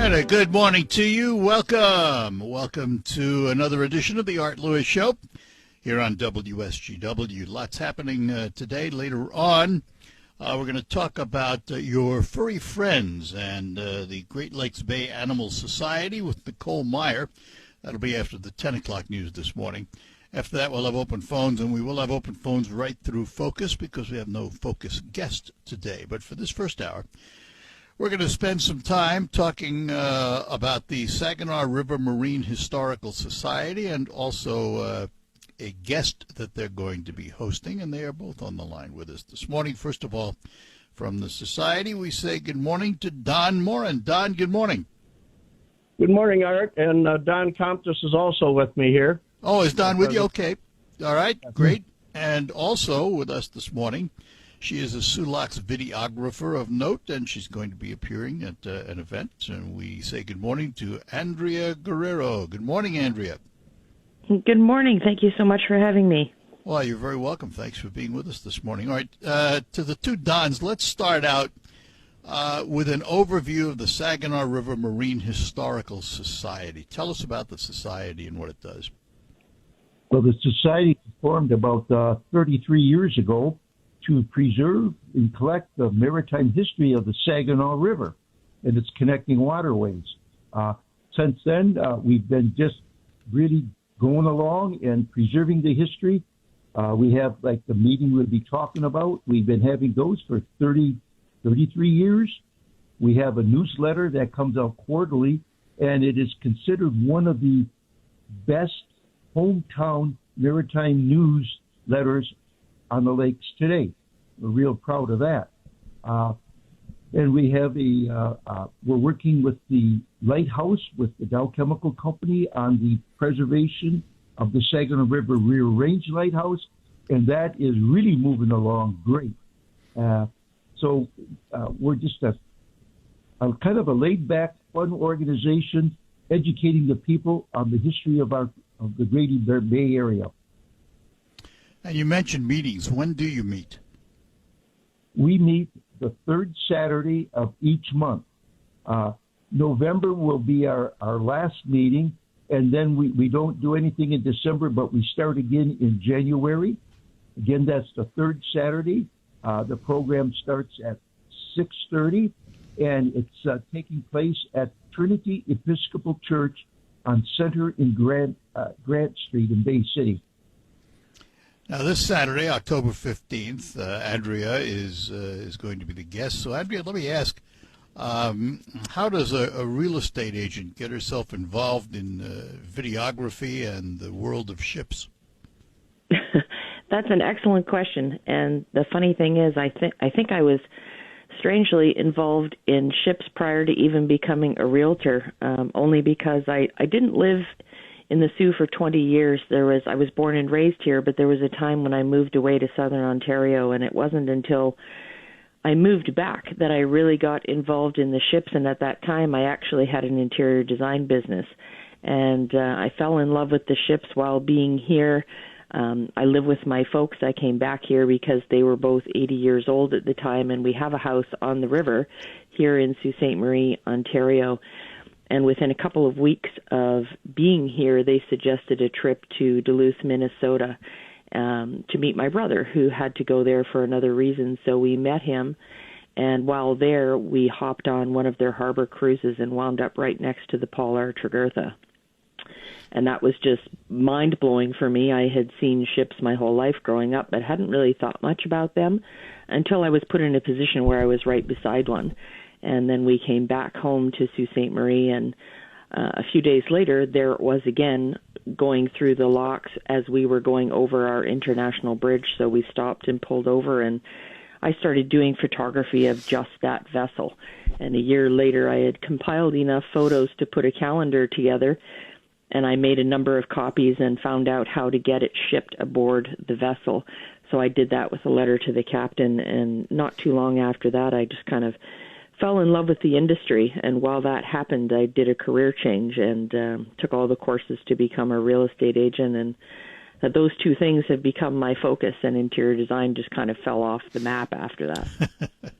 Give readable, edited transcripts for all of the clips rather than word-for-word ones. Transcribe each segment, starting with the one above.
And a good morning to you. Welcome to another edition of the Art Lewis Show here on WSGW. Lots happening today. Later on, we're going to talk about your furry friends and the Great Lakes Bay Animal Society with Nicole Meyer. That'll be after the 10 o'clock news this morning. After that, we'll have open phones, and we will have open phones right through Focus because we have no Focus guest today. But for this first hour, we're going to spend some time talking about the Saginaw River Marine Historical Society and also a guest that they're going to be hosting, and they are both on the line with us this morning. First of all, from the Society, we say good morning to Don Morin. Don, good morning. Good morning, Art, and Don Comtois is also with me here. Oh, is Don with you? Okay. All right, great. And also with us this morning, she is a Sulaks videographer of note, and she's going to be appearing at an event. And we say good morning to Andrea Guerriero. Good morning, Andrea. Good morning. Thank you so much for having me. Well, you're very welcome. Thanks for being with us this morning. All right, to the two Dons, let's start out with an overview of the Saginaw River Marine Historical Society. Tell us about the society and what it does. Well, the society formed about 33 years ago to preserve and collect the maritime history of the Saginaw River and its connecting waterways. Since then, we've been just really going along and preserving the history. We have, like the meeting we'll be talking about, we've been having those for 33 years. We have a newsletter that comes out quarterly, and it is considered one of the best hometown maritime newsletters on the lakes today. We're real proud of that. And we have we're working with the Lighthouse, with the Dow Chemical Company on the preservation of the Saginaw River Rear Range Lighthouse, and that is really moving along great. So we're just a kind of a laid-back, fun organization educating the people on the history of the Greater Bay Area. And you mentioned meetings. When do you meet? We meet the third Saturday of each month. November will be our last meeting, and then we don't do anything in December, but we start again in January. Again, that's the third Saturday. The program starts at 6:30, and it's taking place at Trinity Episcopal Church on Center in Grant Street in Bay City. Now, this Saturday, October 15th, Andrea is going to be the guest. So, Andrea, let me ask, how does a real estate agent get herself involved in videography and the world of ships? That's an excellent question. And the funny thing is, I think I was strangely involved in ships prior to even becoming a realtor, only because I didn't live in the Sioux for 20 years. I was born and raised here, but there was a time when I moved away to southern Ontario, and it wasn't until I moved back that I really got involved in the ships. And at that time, I actually had an interior design business, and I fell in love with the ships while being here. I live with my folks. I came back here because they were both 80 years old at the time, and we have a house on the river here in Sault Ste. Marie, Ontario. And within a couple of weeks of being here, they suggested a trip to Duluth, Minnesota, to meet my brother, who had to go there for another reason. So we met him, and while there, we hopped on one of their harbor cruises and wound up right next to the Paul R. Tregurtha. And that was just mind-blowing for me. I had seen ships my whole life growing up, but hadn't really thought much about them until I was put in a position where I was right beside one. And then we came back home to Sault Ste. Marie, and a few days later, there it was again, going through the locks as we were going over our international bridge. So we stopped and pulled over, and I started doing photography of just that vessel. And a year later, I had compiled enough photos to put a calendar together, and I made a number of copies and found out how to get it shipped aboard the vessel. So I did that with a letter to the captain, and not too long after that, I just kind of fell in love with the industry. And while that happened, I did a career change and took all the courses to become a real estate agent. And those two things have become my focus, and interior design just kind of fell off the map after that.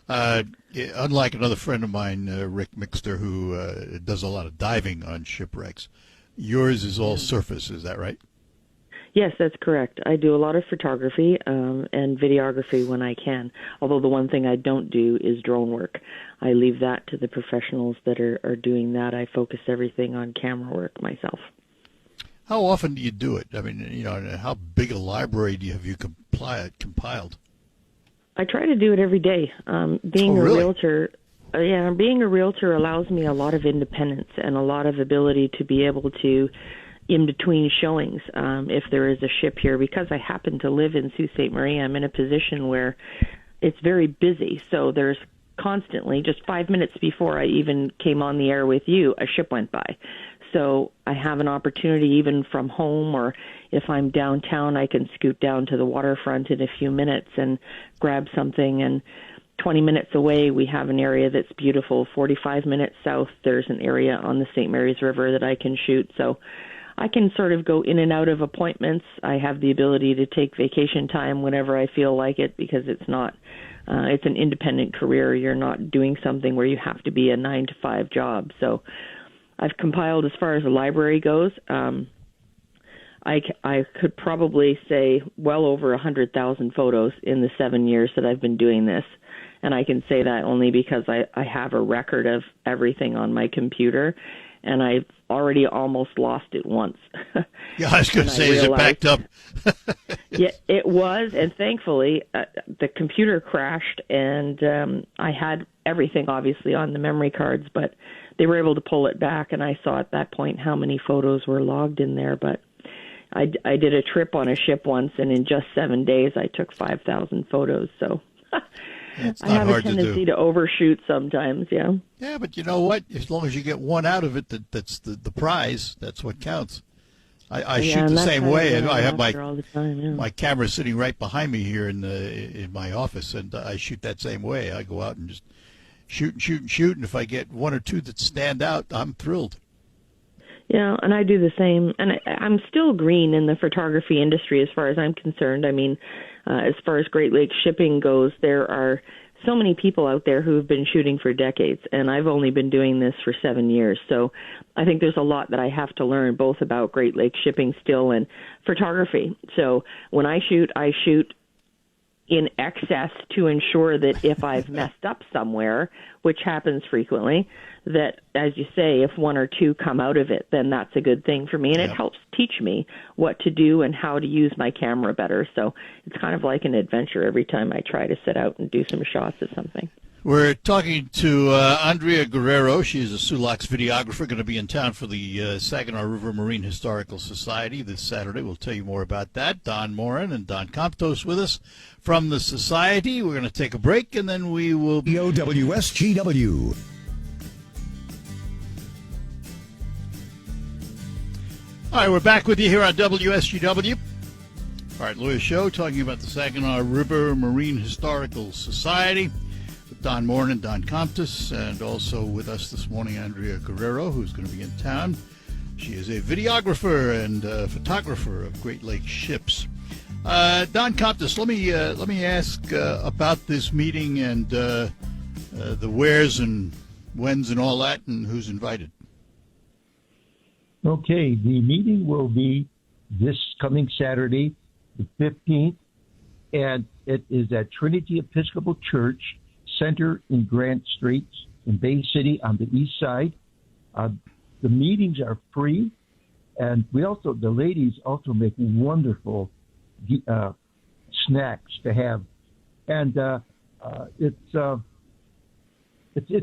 Unlike another friend of mine, Rick Mixter, who does a lot of diving on shipwrecks, yours is all surface. Is that right? Yes, that's correct. I do a lot of photography and videography when I can, although the one thing I don't do is drone work. I leave that to the professionals that are doing that. I focus everything on camera work myself. How often do you do it? I mean, how big a library have you compiled? I try to do it every day. Being a realtor, being a realtor allows me a lot of independence and a lot of ability to be able to, in between showings, if there is a ship here, because I happen to live in Sault Ste. Marie, I'm in a position where it's very busy. So there's constantly, just 5 minutes before I even came on the air with you, a ship went by. So I have an opportunity even from home, or if I'm downtown, I can scoot down to the waterfront in a few minutes and grab something. And 20 minutes away, we have an area that's beautiful. 45 minutes south, there's an area on the St. Mary's River that I can shoot. So I can sort of go in and out of appointments. I have the ability to take vacation time whenever I feel like it, because it's not, it's an independent career. You're not doing something where you have to be a 9-to-5 job. So I've compiled, as far as the library goes, I could probably say well over 100,000 photos in the 7 years that I've been doing this. And I can say that only because I have a record of everything on my computer, and I've already almost lost it once. Yeah, I was going to say, is it backed up? Yeah, it was, and thankfully the computer crashed, and I had everything obviously on the memory cards, but they were able to pull it back, and I saw at that point how many photos were logged in there. But I did a trip on a ship once, and in just 7 days I took 5,000 photos, so I have a tendency to overshoot sometimes, yeah. Yeah, but you know what? As long as you get one out of it, that's the prize. That's what counts. I shoot the same way. I have my camera sitting right behind me here in my office, and I shoot that same way. I go out and just shoot and shoot and shoot, and if I get one or two that stand out, I'm thrilled. Yeah, and I do the same. And I'm still green in the photography industry as far as I'm concerned. I mean, as far as Great Lakes shipping goes, there are so many people out there who have been shooting for decades, and I've only been doing this for 7 years. So I think there's a lot that I have to learn, both about Great Lakes shipping still and photography. So when I shoot in excess to ensure that if I've messed up somewhere, which happens frequently, that, as you say, if one or two come out of it, then that's a good thing for me. And it helps teach me what to do and how to use my camera better. So it's kind of like an adventure every time I try to set out and do some shots of something. We're talking to Andrea Guerriero. She is a Sulaks videographer, going to be in town for the Saginaw River Marine Historical Society this Saturday. We'll tell you more about that. Don Morin and Don Comtois with us from the Society. We're going to take a break, and then we will be... WSGW. All right, we're back with you here on WSGW. Art Lewis Show, talking about the Saginaw River Marine Historical Society. Don Morin and Don Comtois, and also with us this morning, Andrea Guerriero, who's going to be in town. She is a videographer and photographer of Great Lakes ships. Don Comtois, let me ask about this meeting and the wheres and whens and all that, and who's invited. Okay, the meeting will be this coming Saturday, the 15th, and it is at Trinity Episcopal Church, Center in Grant Straits in Bay City on the east side. The meetings are free, and the ladies also make wonderful snacks to have, and it's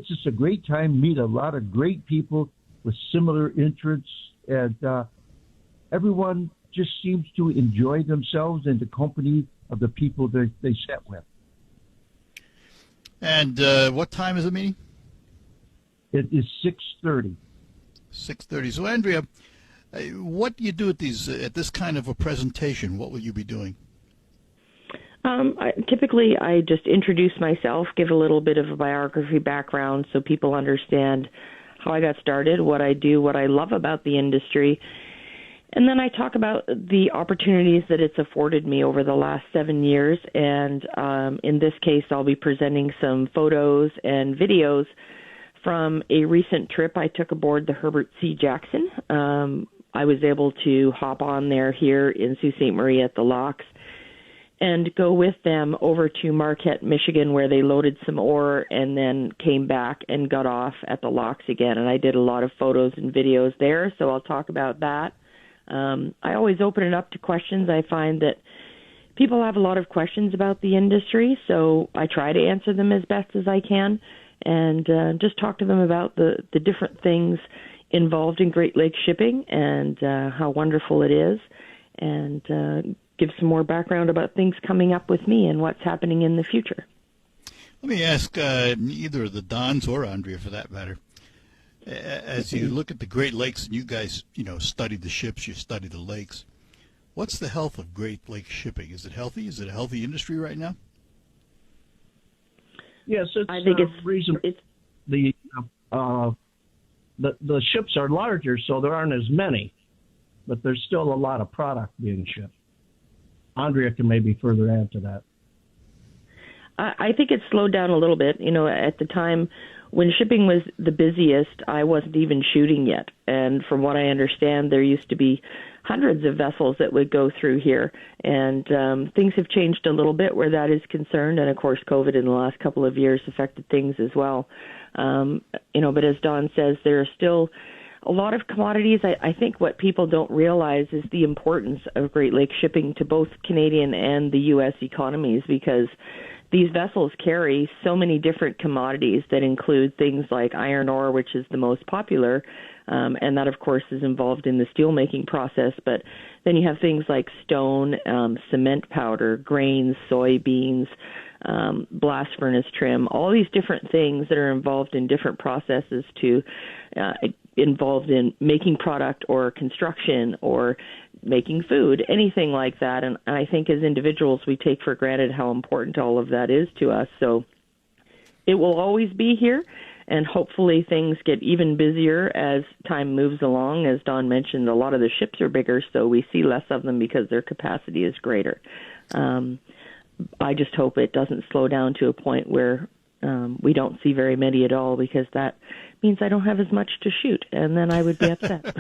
just a great time. Meet a lot of great people with similar interests, and everyone just seems to enjoy themselves in the company of the people they sit with. And what time is the meeting? It is 6:30. 6:30. So, Andrea, what do you do at this kind of a presentation? What will you be doing? Typically, I just introduce myself, give a little bit of a biography background so people understand how I got started, what I do, what I love about the industry, And then I talk about the opportunities that it's afforded me over the last 7 years. And in this case, I'll be presenting some photos and videos from a recent trip I took aboard the Herbert C. Jackson. I was able to hop on there here in Sault Ste. Marie at the locks and go with them over to Marquette, Michigan, where they loaded some ore and then came back and got off at the locks again. And I did a lot of photos and videos there, so I'll talk about that. I always open it up to questions. I find that people have a lot of questions about the industry, so I try to answer them as best as I can and just talk to them about the different things involved in Great Lakes shipping and how wonderful it is, and give some more background about things coming up with me and what's happening in the future. Let me ask either the Dons or Andrea, for that matter, as you look at the Great Lakes, and you guys, study the ships, you study the lakes, what's the health of Great Lakes shipping? Is it healthy? Is it a healthy industry right now? Yes, I think it's reasonable. The ships are larger, so there aren't as many, but there's still a lot of product being shipped. Andrea can maybe further add to that. I think it's slowed down a little bit. At the time when shipping was the busiest, I wasn't even shooting yet. And from what I understand, there used to be hundreds of vessels that would go through here. And things have changed a little bit where that is concerned. And, of course, COVID in the last couple of years affected things as well. But as Don says, there are still a lot of commodities. I think what people don't realize is the importance of Great Lakes shipping to both Canadian and the U.S. economies, because these vessels carry so many different commodities that include things like iron ore, which is the most popular, and that, of course, is involved in the steelmaking process. But then you have things like stone, cement powder, grains, soybeans, blast furnace trim, all these different things that are involved in different processes involved in making product or construction or making food, anything like that. And I think as individuals, we take for granted how important all of that is to us. So it will always be here, and hopefully things get even busier as time moves along. As Don mentioned, a lot of the ships are bigger, so we see less of them because their capacity is greater. I just hope it doesn't slow down to a point where we don't see very many at all, because that means I don't have as much to shoot, and then I would be upset.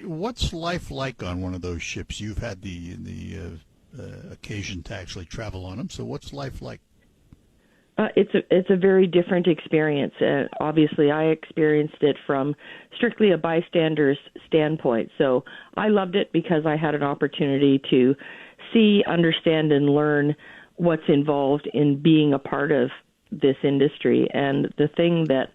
What's life like on one of those ships? You've had the occasion to actually travel on them, so what's life like? It's a very different experience. Obviously, I experienced it from strictly a bystander's standpoint, so I loved it because I had an opportunity to see, understand, and learn what's involved in being a part of this industry. And the thing that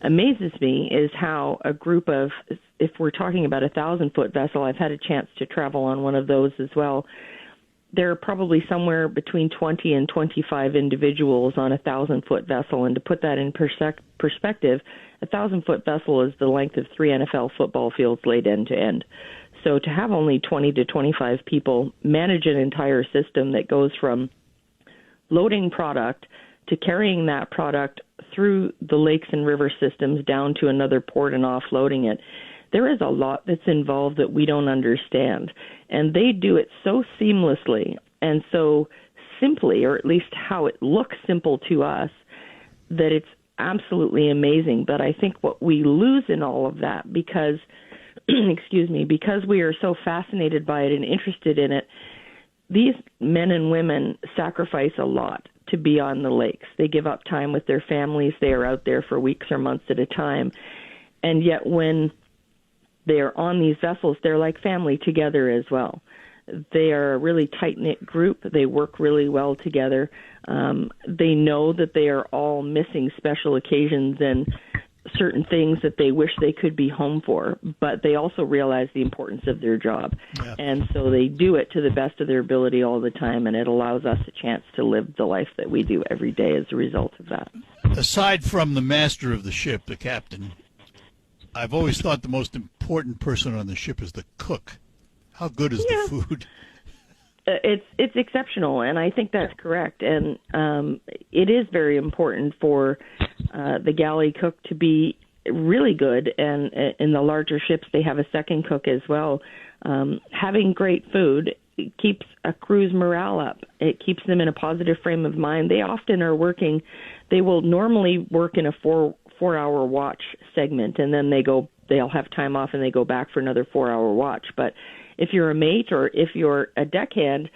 amazes me is how a group of, if we're talking about 1,000-foot vessel, I've had a chance to travel on one of those as well. There are probably somewhere between 20 and 25 individuals on a 1,000-foot vessel. And to put that in perspective, a 1,000-foot vessel is the length of 3 NFL football fields laid end to end. So to have only 20 to 25 people manage an entire system that goes from loading product to carrying that product through the lakes and river systems down to another port and offloading it, there is a lot that's involved that we don't understand. And they do it so seamlessly and so simply, or at least how it looks simple to us, that it's absolutely amazing. But I think what we lose in all of that, because because we are so fascinated by it and interested in it, these men and women sacrifice a lot to be on the lakes. They give up time with their families. They are out there for weeks or months at a time. And yet when they're on these vessels, they're like family together as well. They are a really tight-knit group. They work really well together. They know that they are all missing special occasions and certain things that they wish they could be home for, but they also realize the importance of their job. Yeah. And so they do it to the best of their ability all the time, and it allows us a chance to live the life that we do every day as a result of that. Aside from the master of the ship, the captain, I've always thought the most important person on the ship is the cook. How good is the food? It's exceptional, and I think that's correct. And it is very important for the galley cook to be really good, and in the larger ships they have a second cook as well. Having great food keeps a crew's morale up. It keeps them in a positive frame of mind. They often are working. They will normally work in a four-hour watch segment, and then they'll have time off and they go back for another 4-hour watch. But if you're a mate or if you're a deckhand,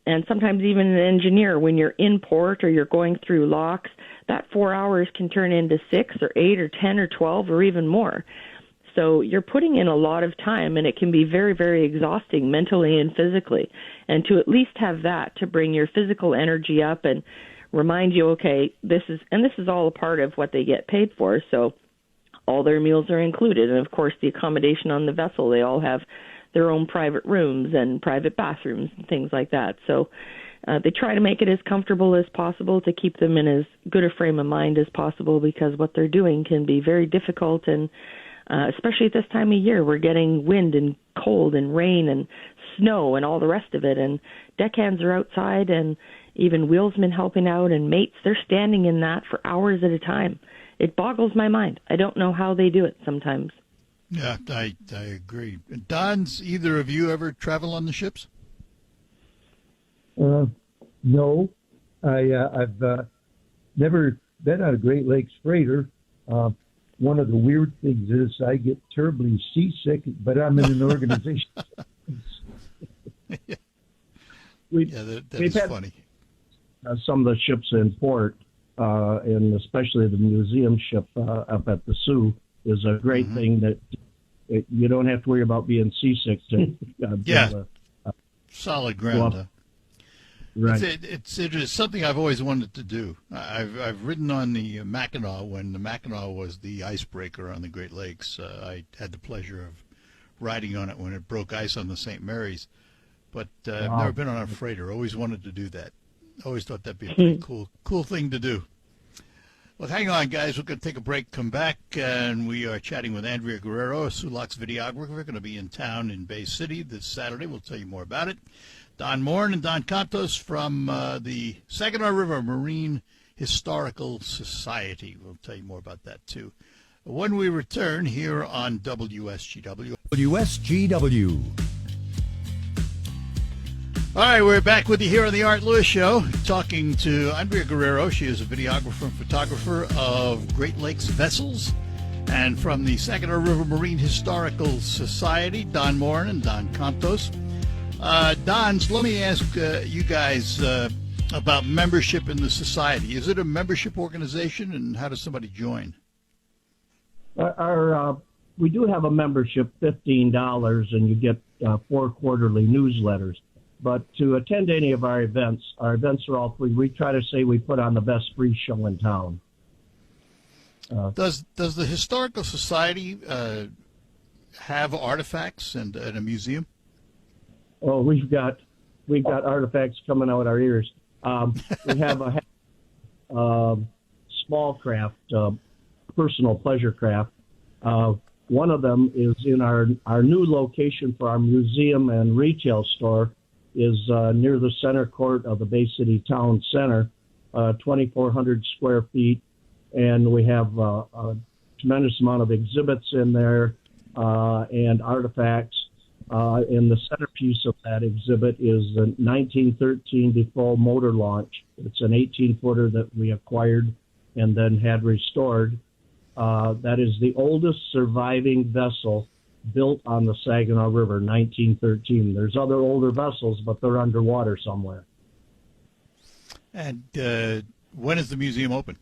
and sometimes even an engineer, when you're in port or you're going through locks, that 4 hours can turn into 6 or 8 or 10 or 12 or even more. So you're putting in a lot of time, and it can be very, very exhausting mentally and physically. And to at least have that to bring your physical energy up and remind you, okay, this is all a part of what they get paid for. So all their meals are included. And, of course, the accommodation on the vessel, they all have their own private rooms and private bathrooms and things like that. So they try to make it as comfortable as possible to keep them in as good a frame of mind as possible, because what they're doing can be very difficult, and especially at this time of year, we're getting wind and cold and rain and snow and all the rest of it, and deckhands are outside, and even wheelsmen helping out, and mates, they're standing in that for hours at a time. It boggles my mind. I don't know how they do it sometimes. Yeah, I agree. Don's, either of you ever travel on the ships? No, I've never been on a Great Lakes freighter. One of the weird things is I get terribly seasick, but I'm in an organization. That's funny. Some of the ships in port, and especially the museum ship up at the Sioux, is a great thing that you don't have to worry about being seasick to solid ground. Huh? Right. It's something I've always wanted to do. I've ridden on the Mackinac when the Mackinac was the icebreaker on the Great Lakes. I had the pleasure of riding on it when it broke ice on the St. Mary's. But I've never been on a freighter. Always wanted to do that. Always thought that'd be a pretty cool thing to do. Well, hang on, guys. We're going to take a break, come back, and we are chatting with Andrea Guerriero, a Sulak's videographer. We're going to be in town in Bay City this Saturday. We'll tell you more about it. Don Morin and Don Comtois from the Saginaw River Marine Historical Society. We'll tell you more about that, too, when we return here on WSGW. WSGW. All right, we're back with you here on the Art Lewis Show, talking to Andrea Guerriero. She is a videographer and photographer of Great Lakes vessels. And from the Saginaw River Marine Historical Society, Don Morin and Don Comtois. Don, let me ask you guys about membership in the society. Is it a membership organization, and how does somebody join? We do have a membership, $15, and you get 4 quarterly newsletters. But to attend any of our events are all free. We try to say we put on the best free show in town. Does the Historical Society have artifacts and a museum? Oh, we've got artifacts coming out our ears. We have a small craft, personal pleasure craft. One of them is in our new location for our museum and retail store. Is near the center court of the Bay City Town Center, 2,400 square feet, and we have a tremendous amount of exhibits in there and artifacts. And the centerpiece of that exhibit is the 1913 Defoe motor launch. It's an 18-footer that we acquired and then had restored. That is the oldest surviving vessel built on the Saginaw River, 1913. There's other older vessels, but they're underwater somewhere. And when is the museum open?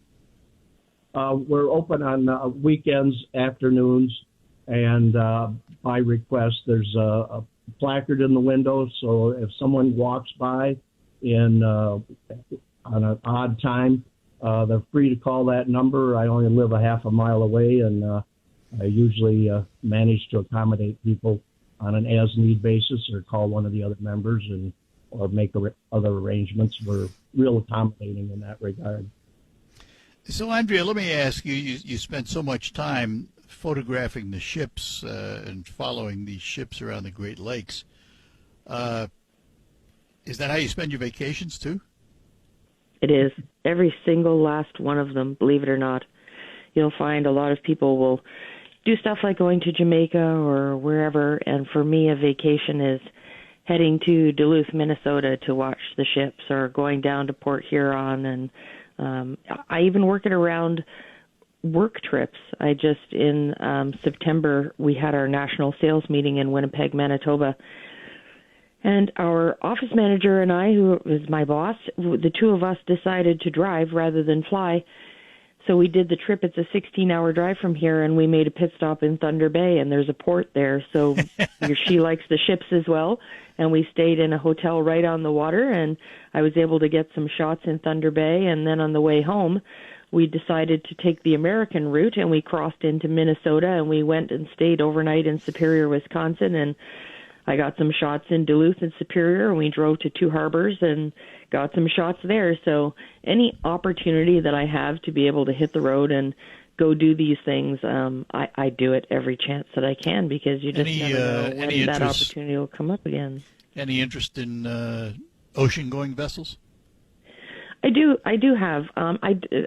We're open on weekends, afternoons, and by request. There's a placard in the window, so if someone walks by on an odd time, they're free to call that number. I only live a half a mile away, and I usually manage to accommodate people on an as-need basis, or call one of the other members or make other arrangements. We're real accommodating in that regard. So, Andrea, let me ask you, you spent so much time photographing the ships and following these ships around the Great Lakes. Is that how you spend your vacations, too? It is. Every single last one of them, believe it or not. you'll find a lot of people will do stuff like going to Jamaica or wherever. And for me, a vacation is heading to Duluth, Minnesota to watch the ships, or going down to Port Huron. And I even work it around work trips. In September, we had our national sales meeting in Winnipeg, Manitoba. And our office manager and I, who was my boss, the two of us decided to drive rather than fly. So we did the trip. It's a 16-hour drive from here, and we made a pit stop in Thunder Bay, and there's a port there. So she likes the ships as well, and we stayed in a hotel right on the water, and I was able to get some shots in Thunder Bay. And then on the way home, we decided to take the American route, and we crossed into Minnesota, and we went and stayed overnight in Superior, Wisconsin, and I got some shots in Duluth and Superior, and we drove to Two Harbors and got some shots there. So any opportunity that I have to be able to hit the road and go do these things, I do it every chance that I can, because you just never know when that opportunity will come up again. Any interest in ocean-going vessels? I do have.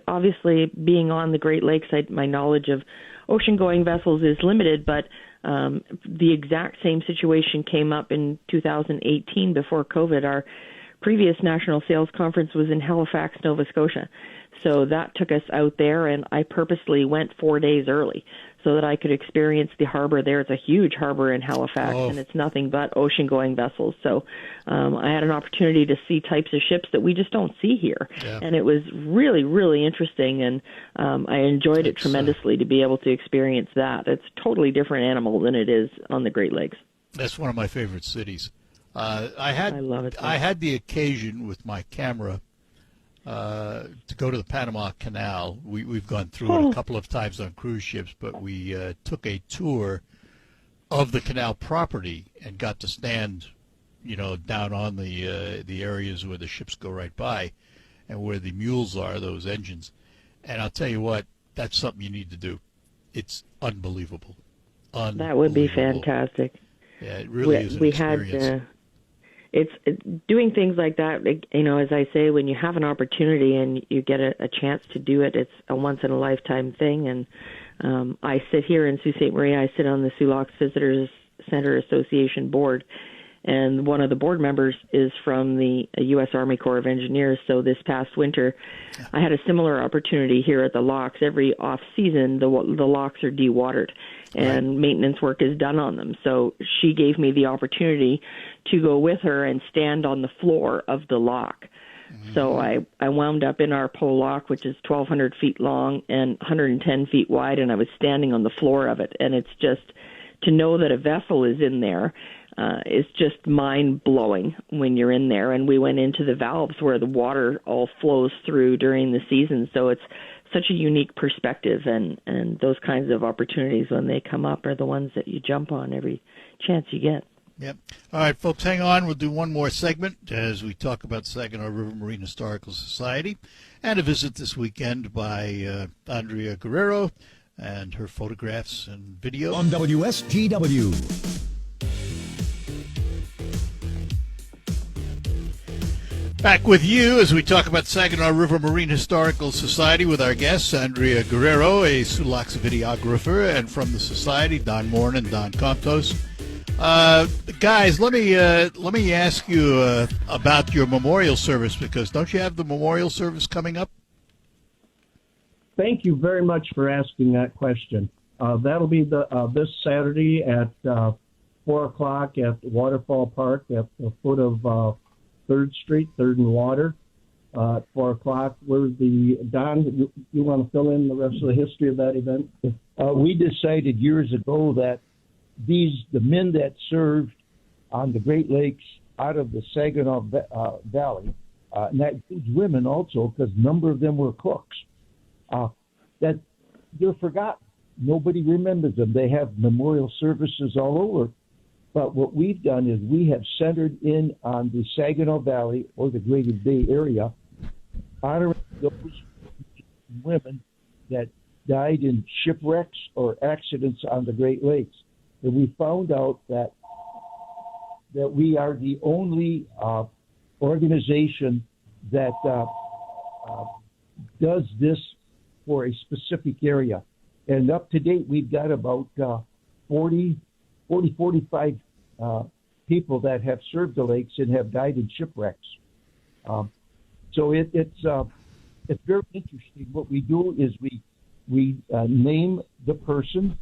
Obviously, being on the Great Lakes, my knowledge of ocean-going vessels is limited, but the exact same situation came up in 2018 before COVID. Our previous national sales conference was in Halifax, Nova Scotia. So that took us out there, and I purposely went 4 days early so that I could experience the harbor there. It's a huge harbor in Halifax, and it's nothing but ocean-going vessels. So I had an opportunity to see types of ships that we just don't see here. Yeah. And it was really, really interesting, and I enjoyed it tremendously to be able to experience that. It's a totally different animal than it is on the Great Lakes. That's one of my favorite cities. I love it. I had the occasion with my camera to go to the Panama Canal. We've gone through it a couple of times on cruise ships, but we took a tour of the canal property and got to stand, down on the areas where the ships go right by and where the mules are, those engines. And I'll tell you what, that's something you need to do. It's unbelievable. That would be fantastic. Yeah, it really is an experience. It's doing things like that, as I say, when you have an opportunity and you get a chance to do it, it's a once-in-a-lifetime thing. And I sit here in Sault Ste. Marie. I sit on the Sioux Locks Visitors Center Association board, and one of the board members is from the U.S. Army Corps of Engineers. So this past winter, I had a similar opportunity here at the locks. Every off-season, the locks are dewatered, and maintenance work is done on them. So she gave me the opportunity to go with her and stand on the floor of the lock. Mm-hmm. So I wound up in our pole lock, which is 1,200 feet long and 110 feet wide, and I was standing on the floor of it. And it's just, to know that a vessel is in there is just mind-blowing when you're in there. And we went into the valves where the water all flows through during the season. So it's such a unique perspective, and those kinds of opportunities, when they come up, are the ones that you jump on every chance you get. Yep. All right, folks, hang on. We'll do one more segment as we talk about Saginaw River Marine Historical Society and a visit this weekend by Andrea Guerriero and her photographs and video. On WSGW. Back with you as we talk about Saginaw River Marine Historical Society with our guests, Andrea Guerriero, a Sioux Locks videographer, and from the Society, Don Morin and Don Comtois. Guys, let me ask you about your memorial service, because don't you have the memorial service coming up? Thank you very much for asking that question. That'll be this Saturday at 4 o'clock at Waterfall Park at the foot of 3rd Street, 3rd and Water, at 4 o'clock. Don, you want to fill in the rest of the history of that event? We decided years ago that the men that served on the Great Lakes out of the Saginaw Valley, and that includes women also, because a number of them were cooks, that they're forgotten. Nobody remembers them. They have memorial services all over. But what we've done is we have centered in on the Saginaw Valley or the Greater Bay Area, honoring those women that died in shipwrecks or accidents on the Great Lakes. And we found out that we are the only organization that does this for a specific area. And up to date, we've got about 45 people that have served the lakes and have died in shipwrecks. So it's very interesting. What we do is we name the person,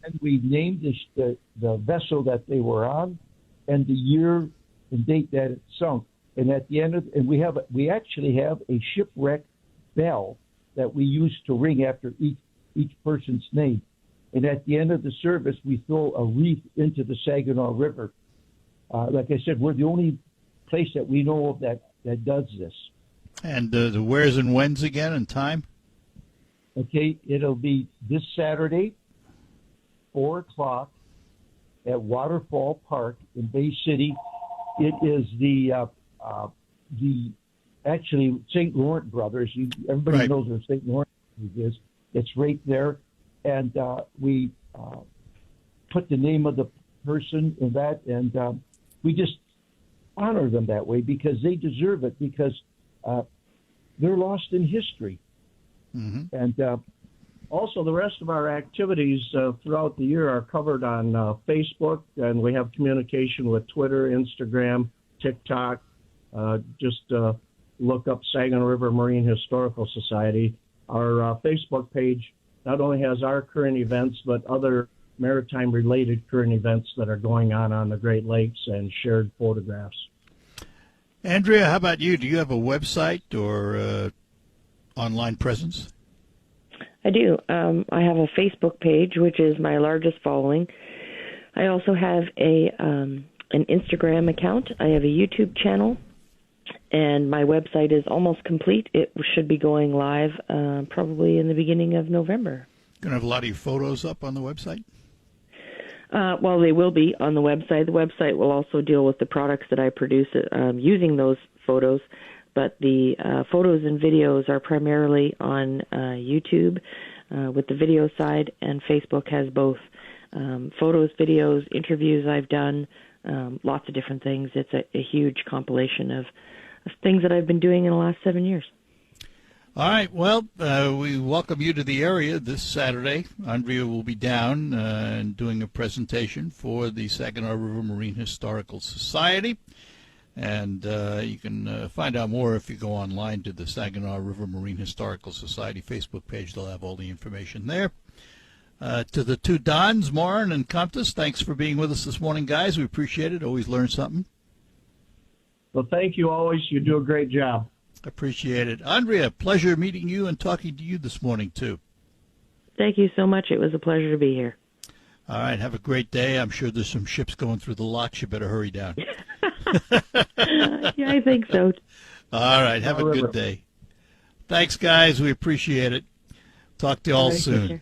and we name the vessel that they were on, and the year and date that it sunk. And at the end we actually have a shipwreck bell that we use to ring after each person's name. And at the end of the service, we throw a wreath into the Saginaw River. Like I said, we're the only place that we know of that does this. And the where's and when's again and time? Okay, it'll be this Saturday, 4 o'clock at Waterfall Park in Bay City. It is the actually St. Laurent Brothers. Everybody Right. knows where St. Laurent is. It's right there. And we put the name of the person in that, and we just honor them that way because they deserve it, because they're lost in history. Mm-hmm. And also, the rest of our activities throughout the year are covered on Facebook, and we have communication with Twitter, Instagram, TikTok. Just look up Saginaw River Marine Historical Society. Our Facebook page not only has our current events, but other maritime-related current events that are going on the Great Lakes and shared photographs. Andrea, how about you? Do you have a website or online presence? I do. I have a Facebook page, which is my largest following. I also have an Instagram account. I have a YouTube channel, and my website is almost complete. It should be going live probably in the beginning of November. Going to have a lot of your photos up on the website? Well, they will be on the website. The website will also deal with the products that I produce using those photos, but the photos and videos are primarily on YouTube with the video side, and Facebook has both photos, videos, interviews I've done, lots of different things. It's a huge compilation of things that I've been doing in the last 7 years. All right. Well, we welcome you to the area this Saturday. Andrea will be down and doing a presentation for the Saginaw River Marine Historical Society. And you can find out more if you go online to the Saginaw River Marine Historical Society Facebook page. They'll have all the information there. To the two Dons, Morin and Comtois, thanks for being with us this morning, guys. We appreciate it. Always learn something. Well, thank you always. You do a great job. Appreciate it. Andrea, pleasure meeting you and talking to you this morning, too. Thank you so much. It was a pleasure to be here. All right. Have a great day. I'm sure there's some ships going through the locks. You better hurry down. Yeah, I think so. All right. Have a good day. Thanks, guys. We appreciate it. Talk to you all soon.